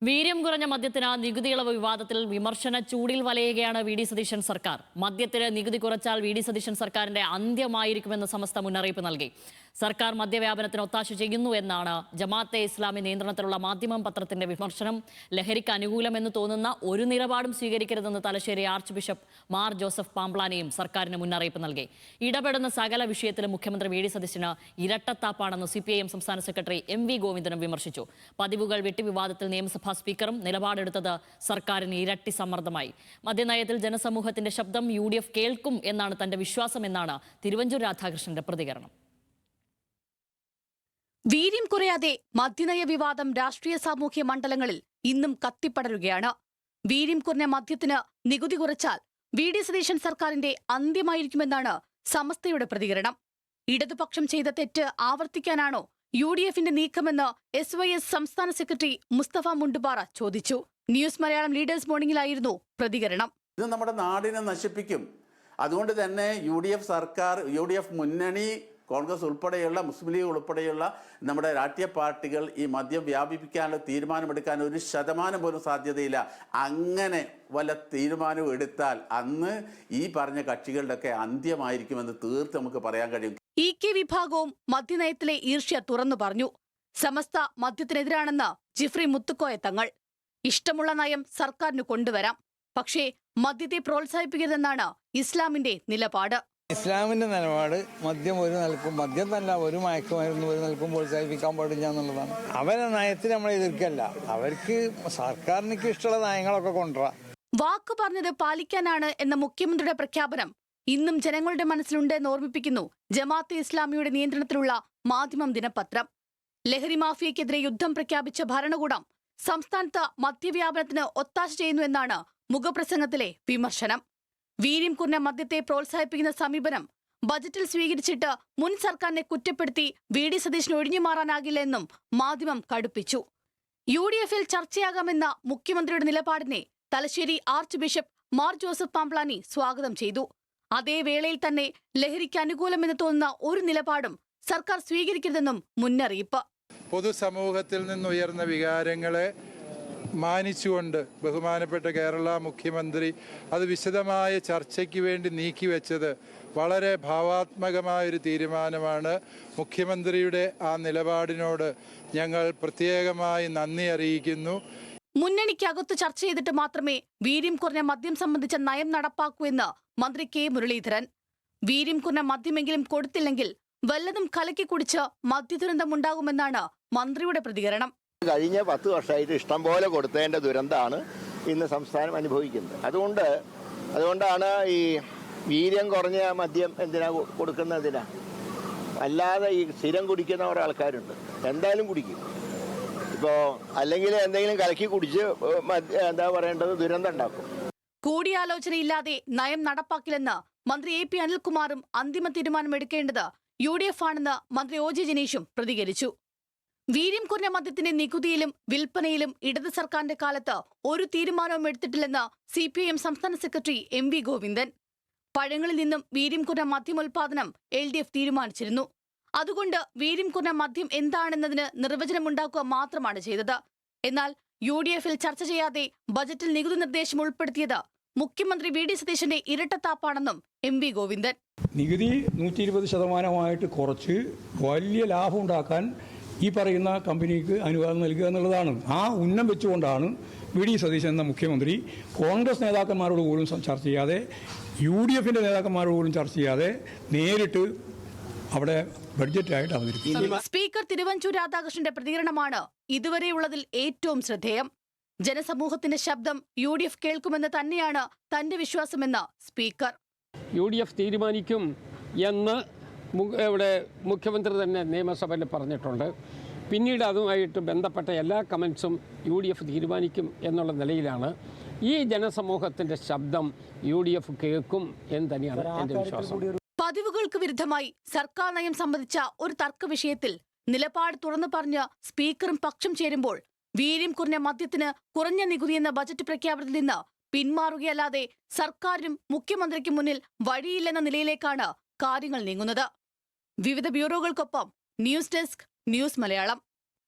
വീര്യം കുറഞ്ഞ മദ്യത്തിന് നികുതി ഇളവ് വിവാദത്തിൽ വിമർശന ചൂടിൽ വലയുകയാണ് വി.ഡി. സതീശൻ സർക്കാർ. മദ്യത്തിന് നികുതി കുറച്ചാൽ വി.ഡി. സതീശൻ സർക്കാരിന്റെ അന്ത്യമായിരിക്കുമെന്ന് സമസ്ത മുന്നറിയിപ്പ് നൽകി. സർക്കാർ മദ്യവ്യാപനത്തിന് ഒത്താശ ചെയ്യുന്നു എന്നാണ് ജമാഅത്തെ ഇസ്ലാമി നിയന്ത്രണത്തിലുള്ള മാധ്യമം പത്രത്തിന്റെ വിമർശനം. ലഹരിക്ക് അനുകൂലമെന്ന് തോന്നുന്ന ഒരു നിലപാടും സ്വീകരിക്കരുതെന്ന് Thalassery archbishop Mar Joseph പാംപ്ലാനിയും സർക്കാരിന് മുന്നറിയിപ്പ് നൽകി. ഇടപെടുന്ന സകല വിഷയത്തിലും മുഖ്യമന്ത്രി വി.ഡി. സതീശന് ഇരട്ടത്താപ്പാണെന്ന് CPIM സംസ്ഥാന സെക്രട്ടറി MV ഗോവിന്ദനും വിമർശിച്ചു. പതിവുകൾ വെട്ടി വിവാദത്തിൽ നിയമസഭാ സ്പീക്കറും നിലപാടെടുത്തത് സർക്കാരിന് ഇരട്ടി സമ്മർദ്ദമായി. മദ്യനയത്തിൽ ജനസമൂഹത്തിന്റെ ശബ്ദം UDF കേൾക്കും എന്നാണ് തന്റെ വിശ്വാസമെന്നാണ് തിരുവഞ്ചൂർ രാധാകൃഷ്ണന്റെ പ്രതികരണം. വീര്യം കുറയാതെ മദ്യനയ വിവാദം രാഷ്ട്രീയ സാമൂഹ്യ മണ്ഡലങ്ങളിൽ ഇന്നും കത്തിപ്പടരുകയാണ്. വീര്യം കുറഞ്ഞ മദ്യത്തിന് നികുതി കുറച്ചാൽ വി.ഡി. സതീശൻ സർക്കാരിന്റെ അന്ത്യമായിരിക്കുമെന്നാണ് സമസ്തയുടെ പ്രതികരണം. ഇടതുപക്ഷം ചെയ്ത തെറ്റ് ആവർത്തിക്കാനാണോ UDFന്റെ നീക്കമെന്ന് SYS സംസ്ഥാന സെക്രട്ടറി മുസ്തഫ മുണ്ടുപാറ ചോദിച്ചു. ന്യൂസ് മലയാളം ലീഡേഴ്സ് മോർണിംഗിലായിരുന്നു പ്രതികരണം. ഇത് നമ്മുടെ നാടിനെ നശിപ്പിക്കും. അതുകൊണ്ട് തന്നെ UDF സർക്കാർ, UDF മുന്നണി, കോൺഗ്രസ് ഉൾപ്പെടെയുള്ള, മുസ്ലിം ലീഗ് ഉൾപ്പെടെയുള്ള നമ്മുടെ രാഷ്ട്രീയ പാർട്ടികൾ ഈ മദ്യം വ്യാപിപ്പിക്കാനുള്ള തീരുമാനമെടുക്കാൻ 1% പോലും സാധ്യതയില്ല. അങ്ങനെ വല്ല തീരുമാനവും എടുത്താൽ അന്ന് ഈ പറഞ്ഞ കക്ഷികളുടെയൊക്കെ അന്ത്യമായിരിക്കുമെന്ന് തീർത്ത് നമുക്ക് പറയാൻ കഴിയും. EK വിഭാഗവും മദ്യനയത്തിലെ ഈർഷ്യ തുറന്നു പറഞ്ഞു. സമസ്ത മദ്യത്തിനെതിരാണെന്ന് ജിഫ്രി മുത്തുക്കോയ തങ്ങൾ. ഇഷ്ടമുള്ള നയം സർക്കാരിന് കൊണ്ടുവരാം, പക്ഷേ മദ്യത്തെ പ്രോത്സാഹിപ്പിക്കരുതെന്നാണ് ഇസ്ലാമിന്റെ നിലപാട്. ഇസ്ലാമിന്റെ നിലപാട് മദ്യം ഒരു നിലക്കും, മദ്യം തന്നെ ഒരു മയക്കുമരുന്ന് ഒരു നിലക്കും പ്രോത്സാഹിപ്പിക്കാൻ പാടില്ല എന്നുള്ളതാണ്. അവരുടെ നയത്തിൽ നമ്മൾ എതിർക്കല്ല, അവർക്ക് സർക്കാരിനൊക്കെ ഇഷ്ടമുള്ള നയങ്ങളൊക്കെ കൊണ്ടുവരാം. വാക്ക് പറഞ്ഞത് പാലിക്കാനാണ് എന്ന മുഖ്യമന്ത്രിയുടെ പ്രഖ്യാപനം ഇന്നും ജനങ്ങളുടെ മനസ്സിലുണ്ടെന്ന് ഓർമ്മിപ്പിക്കുന്നു ജമാഅത്തെ ഇസ്ലാമിയുടെ നിയന്ത്രണത്തിലുള്ള മാധ്യമം ദിനപത്രം. ലഹരി മാഫിയയ്ക്കെതിരെ യുദ്ധം പ്രഖ്യാപിച്ച ഭരണകൂടം സംസ്ഥാനത്ത് മദ്യവ്യാപനത്തിന് ഒത്താശ ചെയ്യുന്നു എന്നാണ് മുഖപ്രസംഗത്തിലെ വിമർശനം. വീര്യം കുറഞ്ഞ മദ്യത്തെ പ്രോത്സാഹിപ്പിക്കുന്ന സമീപനം ബജറ്റിൽ സ്വീകരിച്ചിട്ട് മുൻ സർക്കാരിനെ കുറ്റപ്പെടുത്തി വി.ഡി. സതീശന് ഒഴിഞ്ഞുമാറാനാകില്ല എന്നും മാധ്യമം കടുപ്പിച്ചു. UDFൽ ചർച്ചയാകാമെന്ന മുഖ്യമന്ത്രിയുടെ നിലപാടിനെ Thalassery archbishop Mar Joseph Pamplany സ്വാഗതം ചെയ്തു. അതേ വേളയിൽ തന്നെ ലഹരിക്ക് അനുകൂലമെന്ന് തോന്നുന്ന ഒരു നിലപാടും സർക്കാർ സ്വീകരിക്കരുതെന്നും മുന്നറിയിപ്പ്. പൊതുസമൂഹത്തിൽ നിന്നുയർന്ന വികാരങ്ങളെ മാനിച്ചുകൊണ്ട് ബഹുമാനപ്പെട്ട കേരള മുഖ്യമന്ത്രി അത് വിശദമായ ചർച്ചയ്ക്ക് വേണ്ടി നീക്കിവെച്ചത് വളരെ ഭാവാത്മകമായൊരു തീരുമാനമാണ്. മുഖ്യമന്ത്രിയുടെ ആ നിലപാടിനോട് ഞങ്ങൾ പ്രത്യേകമായി നന്ദി അറിയിക്കുന്നു. മുന്നണിക്കകത്ത് ചർച്ച ചെയ്തിട്ട് മാത്രമേ വീര്യം കുറഞ്ഞ മദ്യം സംബന്ധിച്ച നയം നടപ്പാക്കൂ എന്ന് മന്ത്രി K മുരളീധരൻ. വീര്യം കുറഞ്ഞ മദ്യമെങ്കിലും കൊടുത്തില്ലെങ്കിൽ വല്ലതും കലക്കി കുടിച്ച് മദ്യദുരന്തമുണ്ടാകുമെന്നാണ് മന്ത്രിയുടെ പ്രതികരണം. കഴിഞ്ഞ 10 വർഷമായിട്ട് ഇഷ്ടം പോലെ കൊടുത്തതിൻ്റെ ദുരന്തമാണ് ഇന്ന് സംസ്ഥാനം അനുഭവിക്കുന്നത്. അതുകൊണ്ടാണ് ഈ വീര്യം കുറഞ്ഞ മദ്യം എന്തിനാ കൊടുക്കുന്നതിനാ. അല്ലാതെ ഈ സ്ഥിരം കുടിക്കുന്ന ആൾക്കാരുണ്ട്, എന്തായാലും കുടിക്കും. ഇപ്പോൾ അല്ലെങ്കിൽ എന്തെങ്കിലും കലക്കി കുടിച്ച് എന്താ പറയേണ്ടത്, ദുരന്തം ഉണ്ടാക്കും. കൂടിയാലോചനയില്ലാതെ നയം നടപ്പാക്കില്ലെന്ന് മന്ത്രി AP അനിൽകുമാറും അന്തിമ തീരുമാനമെടുക്കേണ്ടത് UDF ആണെന്ന് മന്ത്രി OG ജനീഷും പ്രതികരിച്ചു. വീര്യം കുറഞ്ഞ മദ്യത്തിന്റെ നികുതിയിലും വിൽപ്പനയിലും ഇടത് സർക്കാരിന്റെ കാലത്ത് ഒരു തീരുമാനവും എടുത്തിട്ടില്ലെന്ന് CPIM സംസ്ഥാന സെക്രട്ടറി MV ഗോവിന്ദൻ. പഴങ്ങളിൽ നിന്നും വീര്യം കുറഞ്ഞ മദ്യമുൽപാദനം LDF തീരുമാനിച്ചിരുന്നു. അതുകൊണ്ട് വീര്യം കുറഞ്ഞ മദ്യം എന്താണെന്നതിന് നിർവചനമുണ്ടാക്കുക മാത്രമാണ് ചെയ്തത്. എന്നാൽ UDFൽ ചർച്ച ചെയ്യാതെ ബജറ്റിൽ നികുതി നിർദ്ദേശം ഉൾപ്പെടുത്തിയത് മുഖ്യമന്ത്രി വി.ഡി. സതീശന്റെ ഇരട്ടത്താപ്പാണെന്നും MV ഗോവിന്ദൻ. നികുതി 120% കുറച്ച് വലിയ ലാഭം ഉണ്ടാക്കാൻ ഈ പറയുന്ന കമ്പനിക്ക് അനുവാദം നൽകുക എന്നുള്ളതാണ്. ആ ഉന്നം വെച്ചുകൊണ്ടാണ് വി.ഡി. സതീശൻ എന്ന മുഖ്യമന്ത്രി കോൺഗ്രസ് നേതാക്കന്മാരോട് പോലും ചർച്ച ചെയ്യാതെ, UDFന്റെ നേതാക്കന്മാരോട് പോലും ചർച്ച ചെയ്യാതെ നേരിട്ട് അവിടെ ബഡ്ജറ്റായിട്ട് അവതരിപ്പിച്ചു. സ്പീക്കർ തിരുവഞ്ചൂർ രാധാകൃഷ്ണന്റെ പ്രതികരണമാണ് ഇതുവരെയുള്ളതിൽ ഏറ്റവും ശ്രദ്ധേയം. ജനസമൂഹത്തിന്റെ ശബ്ദം UDF കേൾക്കുമെന്ന് തന്നെയാണ് തന്റെ വിശ്വാസമെന്ന് സ്പീക്കർ. UDF തീരുമാനിക്കും എന്ന് ഇവിടെ മുഖ്യമന്ത്രി തന്നെ നിയമസഭയിൽ പറഞ്ഞിട്ടുണ്ട്. പിന്നീട് അതുമായിട്ട് ബന്ധപ്പെട്ട എല്ലാ കമൻസും UDF തീരുമാനിക്കും എന്നുള്ള നിലയിലാണ്. ഈ ജനസമൂഹത്തിൻ്റെ ശബ്ദം UDF കേൾക്കും എന്ന് തന്നെയാണ് എൻ്റെ വിശ്വാസം. പതിവുകൾക്ക് വിരുദ്ധമായി സർക്കാർ നയം സംബന്ധിച്ച ഒരു തർക്ക വിഷയത്തിൽ നിലപാട് തുറന്നു പറഞ്ഞ് സ്പീക്കറും പക്ഷം ചേരുമ്പോൾ വീര്യം കുറഞ്ഞ മദ്യത്തിന് കുറഞ്ഞ നികുതി എന്ന ബജറ്റ് പ്രഖ്യാപനത്തിൽ നിന്ന് പിന്മാറുകയല്ലാതെ സർക്കാരിനും മുഖ്യമന്ത്രിക്കും മുന്നിൽ വഴിയില്ലെന്ന നിലയിലേക്കാണ് കാര്യങ്ങൾ നീങ്ങുന്നത്. വിവിധ ബ്യൂറോകൾക്കൊപ്പം ന്യൂസ് ഡെസ്ക്, ന്യൂസ് മലയാളം.